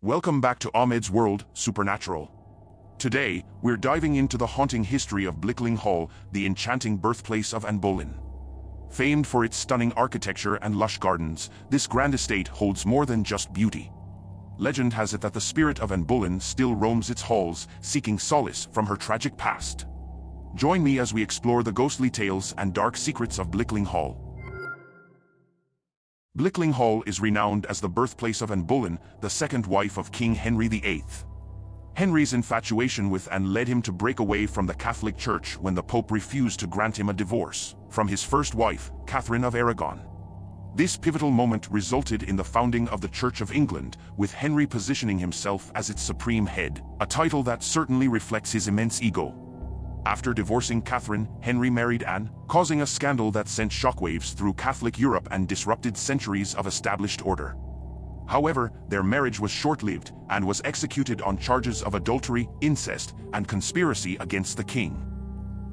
Welcome back to Ahmed's World, Supernatural. Today, we're diving into the haunting history of Blickling Hall, the enchanting birthplace of Anne Boleyn. Famed for its stunning architecture and lush gardens, this grand estate holds more than just beauty. Legend has it that the spirit of Anne Boleyn still roams its halls, seeking solace from her tragic past. Join me as we explore the ghostly tales and dark secrets of Blickling Hall. Blickling Hall is renowned as the birthplace of Anne Boleyn, the second wife of King Henry VIII. Henry's infatuation with Anne led him to break away from the Catholic Church when the Pope refused to grant him a divorce from his first wife, Catherine of Aragon. This pivotal moment resulted in the founding of the Church of England, with Henry positioning himself as its supreme head, a title that certainly reflects his immense ego. After divorcing Catherine, Henry married Anne, causing a scandal that sent shockwaves through Catholic Europe and disrupted centuries of established order. However, their marriage was short-lived, and was executed on charges of adultery, incest, and conspiracy against the king.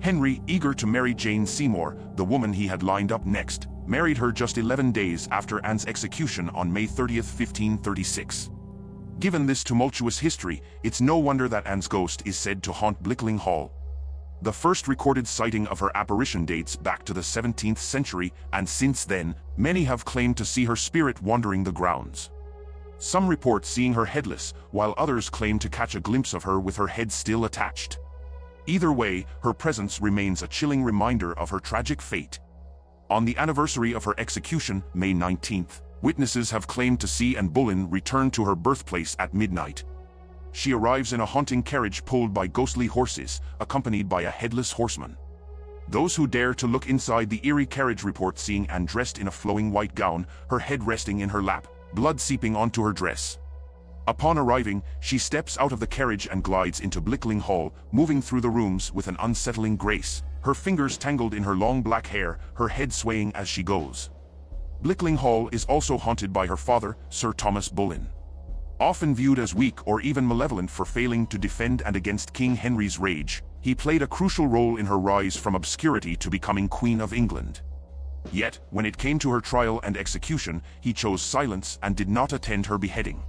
Henry, eager to marry Jane Seymour, the woman he had lined up next, married her just 11 days after Anne's execution on May 30, 1536. Given this tumultuous history, it's no wonder that Anne's ghost is said to haunt Blickling Hall. The first recorded sighting of her apparition dates back to the 17th century, and since then, many have claimed to see her spirit wandering the grounds. Some report seeing her headless, while others claim to catch a glimpse of her with her head still attached. Either way, her presence remains a chilling reminder of her tragic fate. On the anniversary of her execution, May 19th, witnesses have claimed to see Anne Boleyn return to her birthplace at midnight. She arrives in a haunting carriage pulled by ghostly horses, accompanied by a headless horseman. Those who dare to look inside the eerie carriage report seeing Anne dressed in a flowing white gown, her head resting in her lap, blood seeping onto her dress. Upon arriving, she steps out of the carriage and glides into Blickling Hall, moving through the rooms with an unsettling grace, her fingers tangled in her long black hair, her head swaying as she goes. Blickling Hall is also haunted by her father, Sir Thomas Boleyn. Often viewed as weak or even malevolent for failing to defend and against King Henry's rage, he played a crucial role in her rise from obscurity to becoming Queen of England. Yet, when it came to her trial and execution, he chose silence and did not attend her beheading.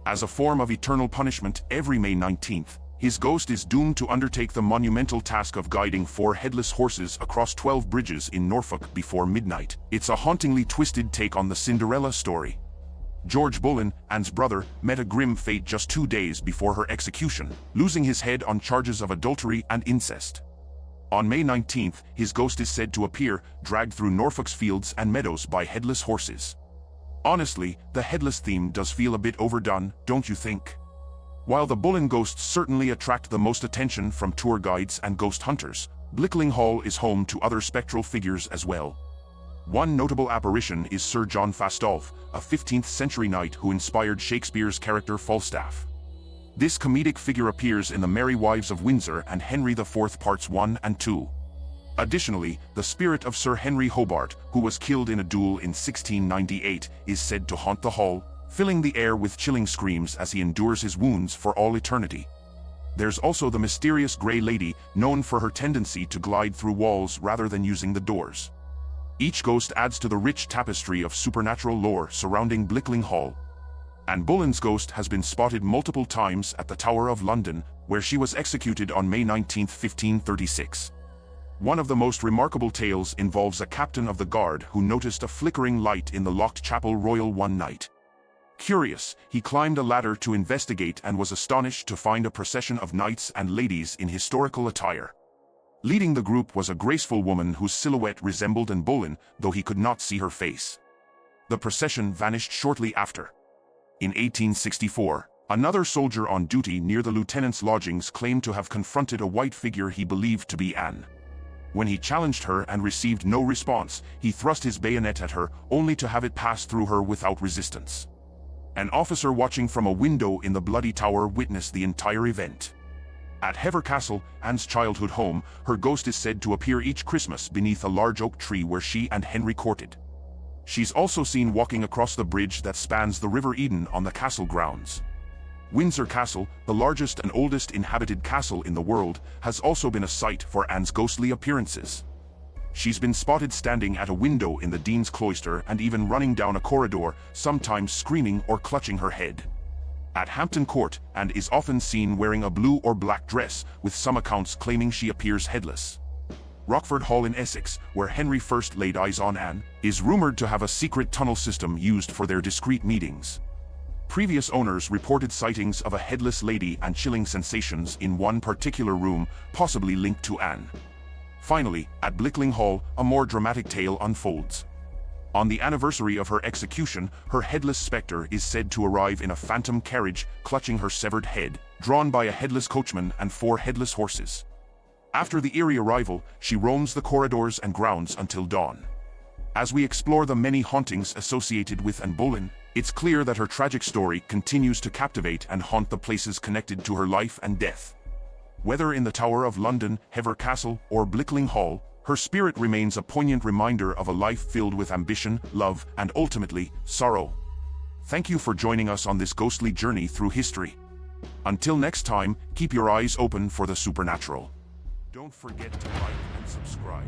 As a form of eternal punishment, every May 19th, his ghost is doomed to undertake the monumental task of guiding 4 headless horses across 12 bridges in Norfolk before midnight. It's a hauntingly twisted take on the Cinderella story. George Boleyn, Anne's brother, met a grim fate just 2 days before her execution, losing his head on charges of adultery and incest. On May 19th, his ghost is said to appear, dragged through Norfolk's fields and meadows by headless horses. Honestly, the headless theme does feel a bit overdone, don't you think? While the Boleyn ghosts certainly attract the most attention from tour guides and ghost hunters, Blickling Hall is home to other spectral figures as well. One notable apparition is Sir John Fastolfe, a 15th-century knight who inspired Shakespeare's character Falstaff. This comedic figure appears in The Merry Wives of Windsor and Henry IV Parts 1 and 2. Additionally, the spirit of Sir Henry Hobart, who was killed in a duel in 1698, is said to haunt the hall, filling the air with chilling screams as he endures his wounds for all eternity. There's also the mysterious Grey Lady, known for her tendency to glide through walls rather than using the doors. Each ghost adds to the rich tapestry of supernatural lore surrounding Blickling Hall. Anne Boleyn's ghost has been spotted multiple times at the Tower of London, where she was executed on May 19, 1536. One of the most remarkable tales involves a captain of the guard who noticed a flickering light in the locked Chapel Royal one night. Curious, he climbed a ladder to investigate and was astonished to find a procession of knights and ladies in historical attire. Leading the group was a graceful woman whose silhouette resembled Anne Boleyn, though he could not see her face. The procession vanished shortly after. In 1864, another soldier on duty near the lieutenant's lodgings claimed to have confronted a white figure he believed to be Anne. When he challenged her and received no response, he thrust his bayonet at her, only to have it pass through her without resistance. An officer watching from a window in the Bloody Tower witnessed the entire event. At Hever Castle, Anne's childhood home, her ghost is said to appear each Christmas beneath a large oak tree where she and Henry courted. She's also seen walking across the bridge that spans the River Eden on the castle grounds. Windsor Castle, the largest and oldest inhabited castle in the world, has also been a site for Anne's ghostly appearances. She's been spotted standing at a window in the Dean's Cloister and even running down a corridor, sometimes screaming or clutching her head. at Hampton Court and is often seen wearing a blue or black dress, with some accounts claiming she appears headless. Rochford Hall in Essex, where Henry first laid eyes on Anne, is rumored to have a secret tunnel system used for their discreet meetings. Previous owners reported sightings of a headless lady and chilling sensations in one particular room, possibly linked to Anne. Finally, at Blickling Hall, a more dramatic tale unfolds. On the anniversary of her execution, her headless spectre is said to arrive in a phantom carriage, clutching her severed head, drawn by a headless coachman and 4 headless horses. After the eerie arrival, she roams the corridors and grounds until dawn. As we explore the many hauntings associated with Anne Boleyn, it's clear that her tragic story continues to captivate and haunt the places connected to her life and death. Whether in the Tower of London, Hever Castle, or Blickling Hall, her spirit remains a poignant reminder of a life filled with ambition, love, and ultimately, sorrow. Thank you for joining us on this ghostly journey through history. Until next time, keep your eyes open for the supernatural. Don't forget to like and subscribe.